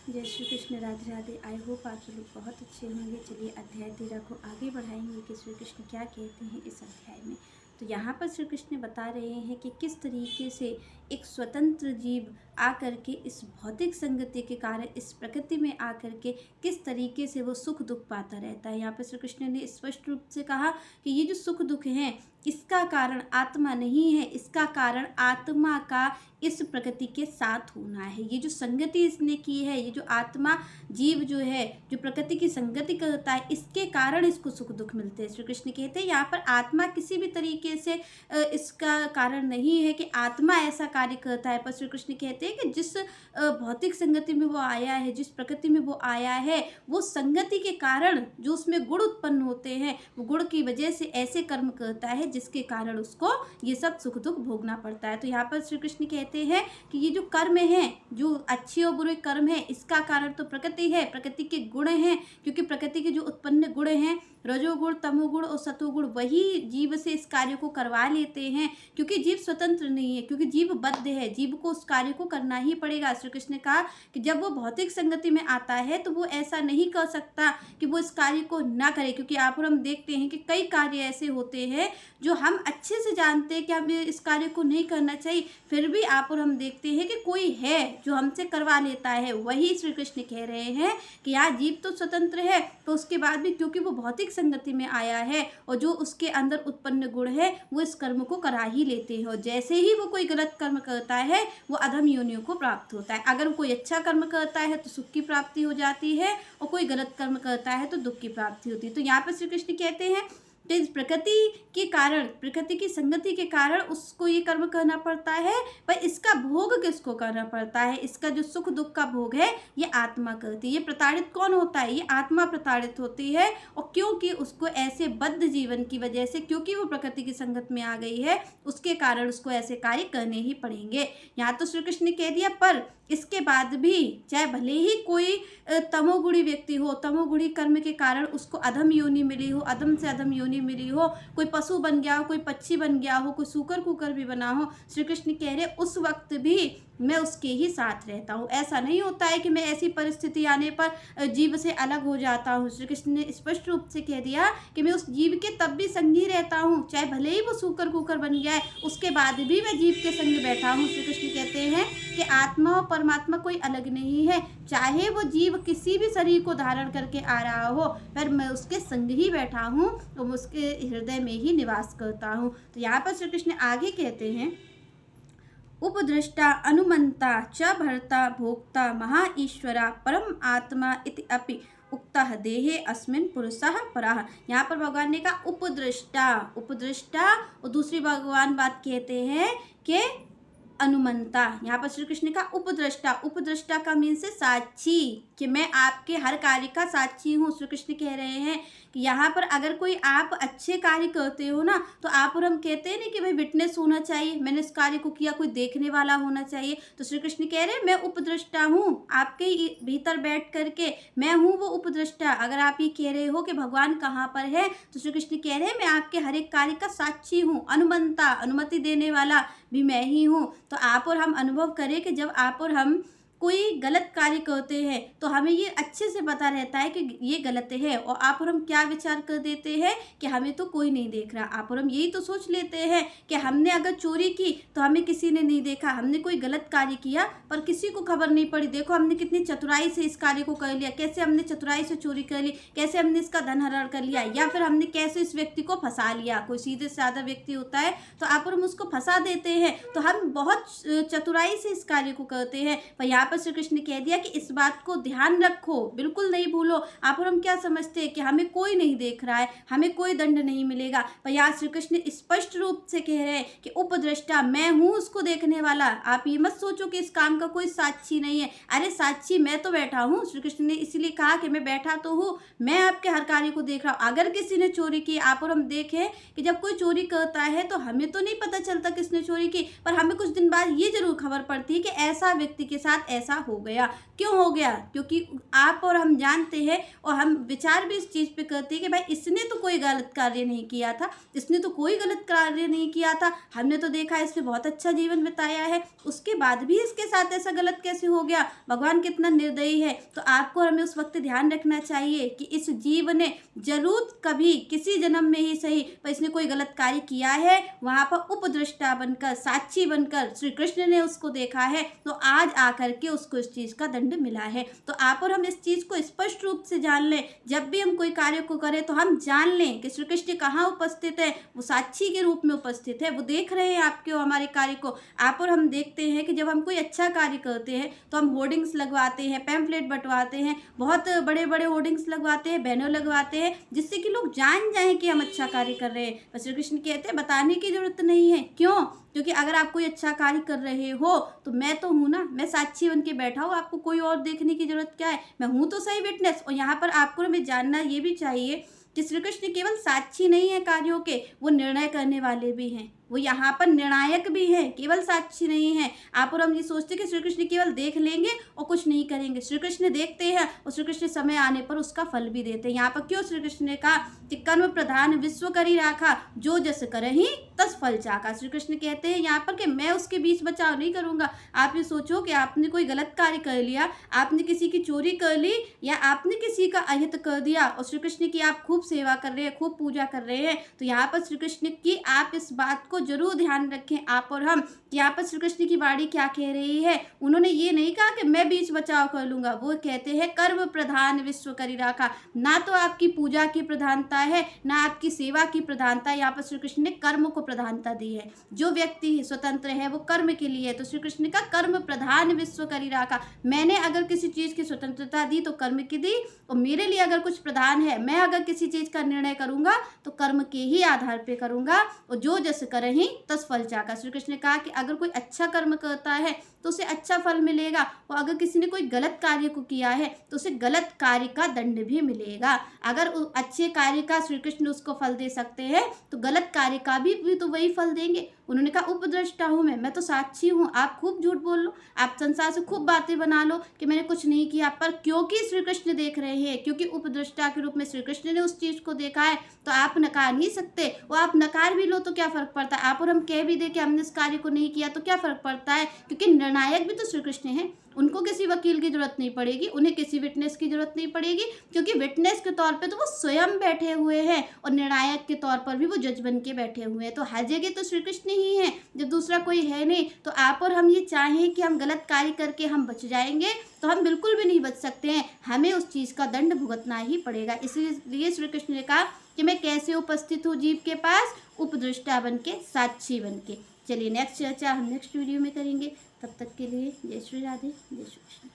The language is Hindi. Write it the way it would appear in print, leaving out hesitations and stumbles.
जय श्री कृष्ण, राधे राधे। आई होप आप सब लोग बहुत अच्छे होंगे। चलिए अध्याय 13 को आगे बढ़ाएंगे कि श्री कृष्ण क्या कहते हैं इस अध्याय में। तो यहाँ पर श्री कृष्ण बता रहे हैं कि किस तरीके से एक स्वतंत्र जीव आकर के इस भौतिक संगति के कारण इस प्रकृति में आकर के किस तरीके से वो सुख दुख पाता रहता है। यहाँ पर श्री कृष्ण ने स्पष्ट रूप से कहा कि ये जो सुख दुख हैं इसका कारण आत्मा नहीं है, इसका कारण आत्मा का इस प्रकृति के साथ होना है। ये जो संगति इसने की है, ये जो आत्मा जीव जो है जो प्रकृति की संगति करता है, इसके कारण इसको सुख दुख मिलते हैं। श्री कृष्ण कहते हैं यहाँ पर आत्मा किसी भी तरीके से इसका कारण नहीं है कि आत्मा ऐसा कार्य करता है, पर श्री कृष्ण कहते हैं कि जिस भौतिक संगति में वो आया है, जिस प्रकृति में वो आया है, वो संगति के कारण जो उसमें गुण उत्पन्न होते हैं, वो गुण की वजह से ऐसे कर्म करता है जिसके कारण उसको ये सब सुख दुख भोगना पड़ता है। तो यहाँ पर श्री कृष्ण कहते हैं कि ये जो कर्म है, जो अच्छे और बुरे कर्म है, इसका कारण तो प्रकृति है, प्रकृति के गुण हैं, क्योंकि प्रकृति के जो उत्पन्न गुण हैं, रजोगुण, तमोगुण और सतोगुण, वही जीव से इस कार्य को करवा लेते हैं, क्योंकि जीव स्वतंत्र नहीं है, क्योंकि जीव बद्ध है, जीव को उस कार्य को करना ही पड़ेगा। श्री कृष्ण ने कहा कि जब वो भौतिक संगति में आता है तो वो ऐसा नहीं कर सकता कि वो इस कार्य को ना करे, क्योंकि आप और हम देखते हैं कि कई कार्य ऐसे होते हैं जो हम अच्छे से जानते हैं कि हमें इस कार्य को नहीं करना चाहिए, फिर भी आप और हम देखते हैं कि कोई है जो हमसे करवा लेता है। वही श्री कृष्ण कह रहे हैं कि यार जीव तो स्वतंत्र है, तो उसके बाद भी क्योंकि वो भौतिक संगति में आया है और जो उसके अंदर उत्पन्न गुण है वो इस कर्म को करा ही लेते हैं, और जैसे ही वो कोई गलत कर्म करता है वो अधम योनियों को प्राप्त होता है। अगर कोई अच्छा कर्म करता है तो सुख की प्राप्ति हो जाती है, और कोई गलत कर्म करता है तो दुख की प्राप्ति होती है। तो यहाँ पर श्री कृष्ण कहते हैं कि इस प्रकृति के कारण, प्रकृति की संगति के कारण उसको ये कर्म करना पड़ता है, पर इसका भोग किसको करना पड़ता है? इसका जो सुख दुख का भोग है ये आत्मा करती है। ये प्रताड़ित कौन होता है? ये आत्मा प्रताड़ित होती है, और क्योंकि उसको ऐसे बद्ध जीवन की वजह से, क्योंकि वो प्रकृति की संगत में आ गई है, उसके कारण उसको ऐसे कार्य करने ही पड़ेंगे। यहाँ तो श्री कृष्ण ने कह दिया, पर इसके बाद भी चाहे भले ही कोई तमोगुणी व्यक्ति हो, तमोगुणी कर्म के कारण उसको अधम योनि मिली हो, अधम से अधम योनि मिली हो, कोई पशु बन गया हो, कोई पक्षी बन गया हो, कोई सूकर कुकर भी बना हो, श्री कृष्ण कह रहे उस वक्त भी मैं उसके ही साथ रहता हूँ। ऐसा नहीं होता है कि मैं ऐसी परिस्थिति आने पर जीव से अलग हो जाता हूँ। श्री कृष्ण ने स्पष्ट रूप से कह दिया कि मैं उस जीव के तब भी संगी रहता हूँ, चाहे भले ही वो सूकर कुकर बन गया है, उसके बाद भी मैं जीव के संग बैठा हूँ। श्री कृष्ण कहते हैं कि आत्मा और परमात्मा कोई अलग नहीं है, चाहे वो जीव किसी भी शरीर को धारण करके आ रहा हो, पर मैं उसके संग ही बैठा हूँ और मैं उसके हृदय में ही निवास करता हूँ। तो यहाँ पर श्री कृष्ण आगे कहते हैं, उपदृष्टा अनुमंता च भर्ता भोक्ता महा ईश्वरा परम आत्मा इति अपि उक्तः देहे अस्मिन पुरुषः परः। यहाँ पर भगवान ने कहा उपदृष्टा, उपदृष्टा, और दूसरी भगवान बात कहते हैं कि अनुमंता। यहाँ पर श्री कृष्ण का उपदृष्टा, उपदृष्टा का मीन से साक्षी, कि मैं आपके हर कार्य का साक्षी हूँ। श्री कृष्ण कह रहे हैं कि यहाँ पर अगर कोई आप अच्छे कार्य करते हो ना, तो आप और हम कहते हैं ना कि भाई विटनेस होना चाहिए, मैंने इस कार्य को किया, कोई देखने वाला होना चाहिए। तो श्री कृष्ण कह रहे हैं मैं उपदृष्टा हूँ, आपके भीतर बैठ करके मैं हूँ वो उपदृष्टा। अगर आप ये कह रहे हो कि भगवान कहाँ पर है, तो श्री कृष्ण कह रहे हैं मैं आपके हर एक कार्य का साक्षी हूँ। अनुमंता, अनुमति देने वाला भी मैं ही हूँ। तो आप और हम अनुभव करें कि जब आप और हम कोई गलत कार्य करते हैं तो हमें ये अच्छे से पता रहता है कि ये गलत है, और आप और हम क्या विचार कर देते हैं कि हमें तो कोई नहीं देख रहा। आप और हम यही तो सोच लेते हैं कि हमने अगर चोरी की तो हमें किसी ने नहीं देखा, हमने कोई गलत कार्य किया पर किसी को खबर नहीं पड़ी, देखो हमने कितनी चतुराई से इस कार्य को कर लिया, कैसे हमने चतुराई से चोरी कर ली, कैसे हमने इसका धन हरण कर लिया, या फिर हमने कैसे इस व्यक्ति को फंसा लिया। कोई सीधे साधा व्यक्ति होता है तो आप और हम उसको फंसा देते हैं, तो हम बहुत चतुराई से इस कार्य को करते हैं। पर यहाँ श्री कृष्ण ने कह दिया कि इस बात को ध्यान रखो, बिल्कुल नहीं भूलो। आप और हम क्या समझते हैं कि हमें कोई नहीं देख रहा है, हमें कोई दंड नहीं मिलेगा, पर यहाँ श्री कृष्ण स्पष्ट रूप से कह रहे हैं कि उपदृष्टा मैं हूँ उसको देखने वाला। आप ये मत सोचो कि इस काम का कोई साक्षी नहीं है, अरे साक्षी मैं तो बैठा हूँ। श्री कृष्ण ने इसलिए कहा कि मैं बैठा तो हूँ, मैं आपके हर कार्य को देख रहा हूँ। अगर किसी ने चोरी की, आप और हम देखें कि जब कोई चोरी करता है तो हमें तो नहीं पता चलता किसने चोरी की, पर हमें कुछ दिन बाद ये जरूर खबर पड़ती है कि ऐसा व्यक्ति के साथ ऐसा हो गया। क्यों हो गया? क्योंकि आप और हम जानते हैं और हम विचार भी इस चीज़ पे करते हैं कि भाई इसने तो कोई गलत कार्य नहीं किया था, इसने तो कोई गलत कार्य नहीं किया था, हमने तो देखा है इसने बहुत अच्छा जीवन बिताया है, उसके बाद भी इसके साथ ऐसा गलत कैसे हो गया? भगवान कितना निर्दयी है। तो आपको और हमें उस वक्त ध्यान रखना चाहिए कि इस जीव ने जरूर कभी किसी जन्म में ही सही पर इसने कोई गलत कार्य किया है, वहाँ पर उपद्रष्टा बनकर, साक्षी बनकर श्री कृष्ण ने उसको देखा है, तो आज आकर के उसको इस चीज़ का दंड मिला है। तो आप और हम इस चीज़ को स्पष्ट रूप से जान लें, जब भी हम कोई कार्य को करें तो हम जान लें कि श्री कृष्ण कहाँ उपस्थित है, वो साक्षी के रूप में उपस्थित है, वो देख रहे हैं आपके और हमारे कार्य को। आप और हम देखते हैं कि जब हम कोई अच्छा कार्य करते हैं तो हम होर्डिंग्स लगवाते हैं, पैम्फलेट बंटवाते हैं, बहुत बड़े बड़े होर्डिंग्स लगवाते हैं, बैनर लगवाते हैं, जिससे कि लोग जान जाएं कि हम अच्छा कार्य कर रहे हैं। पर श्री कृष्ण कहते हैं बताने की जरूरत नहीं है। क्यों? क्योंकि अगर आप कोई अच्छा कार्य कर रहे हो तो मैं तो हूँ ना, मैं साक्षी बन के बैठा हूँ, आपको कोई और देखने की जरूरत क्या है? मैं हूँ तो सही विटनेस। और यहाँ पर आपको हमें जानना ये भी चाहिए कि श्री कृष्ण केवल साक्षी नहीं है कार्यों के, वो निर्णय करने वाले भी हैं, वो यहाँ पर निर्णायक भी हैं, केवल साक्षी नहीं है। आप और हम ये सोचते हैं कि श्री कृष्ण केवल देख लेंगे और कुछ नहीं करेंगे। श्री कृष्ण देखते हैं और श्री कृष्ण समय आने पर उसका फल भी देते हैं। यहाँ पर क्यों श्री कृष्ण ने कहा कि कर्म प्रधान विश्व करी राखा, जो जस करहि तस फल चाखा। श्री कृष्ण कहते हैं यहाँ पर कि मैं उसके बीच बचाव नहीं करूंगा। आप ये सोचो कि आपने कोई गलत कार्य कर लिया, आपने किसी की चोरी कर ली या आपने किसी का अहित कर दिया और श्री कृष्ण की आप खूब सेवा कर रहे हैं, खूब पूजा कर रहे हैं, तो यहाँ पर श्री कृष्ण की आप इस बात को जरूर ध्यान रखें आप और हम कि यहाँ पर श्री कृष्ण की वाणी क्या कह रही है। उन्होंने ये नहीं कहा कि मैं बीच बचाव कर लूंगा, वो कहते हैं कर्म प्रधान विश्व करी राखा। ना तो आपकी पूजा की प्रधानता है, ना आपकी सेवा की प्रधानता है, यहाँ पर श्री कृष्ण ने कर्म को प्रधानता दी है। जो व्यक्ति स्वतंत्र है वो कर्म के लिए है, तो श्री कृष्ण का कर्म प्रधान विश्व करी राखा। मैंने अगर किसी चीज की स्वतंत्रता दी तो कर्म की दी, और मेरे लिए अगर कुछ प्रधान है, मैं अगर किसी चीज का निर्णय करूंगा तो कर्म के ही आधार पे करूंगा, और जो जस करहि तस फल चाखा। श्री कृष्ण ने कहा कि अगर कोई अच्छा कर्म करता है तो उसे अच्छा फल मिलेगा, और अगर किसी ने कोई गलत कार्य को किया है तो उसे गलत कार्य का दंड भी मिलेगा। अगर अच्छे कार्य का श्री कृष्ण उसको फल दे सकते हैं तो गलत कार्य का भी तो वही फल देंगे। उन्होंने कहा उपद्रष्टा हूँ मैं तो साक्षी हूँ। आप खूब झूठ बोल लो, आप संसार से खूब बातें बना लो कि मैंने कुछ नहीं किया, पर क्योंकि श्री कृष्ण देख रहे हैं, क्योंकि उपद्रष्टा के रूप में श्री कृष्ण ने उस चीज को देखा है, तो आप नकार नहीं सकते। वो आप नकार भी लो तो क्या फर्क पड़ता है, आप और हम कह भी दे कि हमने इस कार्य को नहीं किया तो क्या फर्क पड़ता है, क्योंकि निर्णायक भी तो श्री कृष्ण है। उनको किसी वकील की जरूरत नहीं पड़ेगी, उन्हें किसी विटनेस की जरूरत नहीं पड़ेगी, क्योंकि विटनेस के तौर पे तो वो स्वयं बैठे हुए हैं और निर्णायक के तौर पर भी वो जज बन के बैठे हुए हैं। तो हर जगह तो श्री कृष्ण ही है, जब दूसरा कोई है नहीं। तो आप और हम ये चाहें कि हम गलत कार्य करके हम बच जाएंगे तो हम बिल्कुल भी नहीं बच सकते हैं, हमें उस चीज़ का दंड भुगतना ही पड़ेगा। इसलिए श्री कृष्ण ने कहा कि मैं कैसे उपस्थित हूँ जीव के पास, उपदृष्टा बन के, साक्षी बन के। चलिए नेक्स्ट चर्चा हम नेक्स्ट वीडियो में करेंगे। तब तक के लिए जय श्री राधे, जय श्री कृष्ण।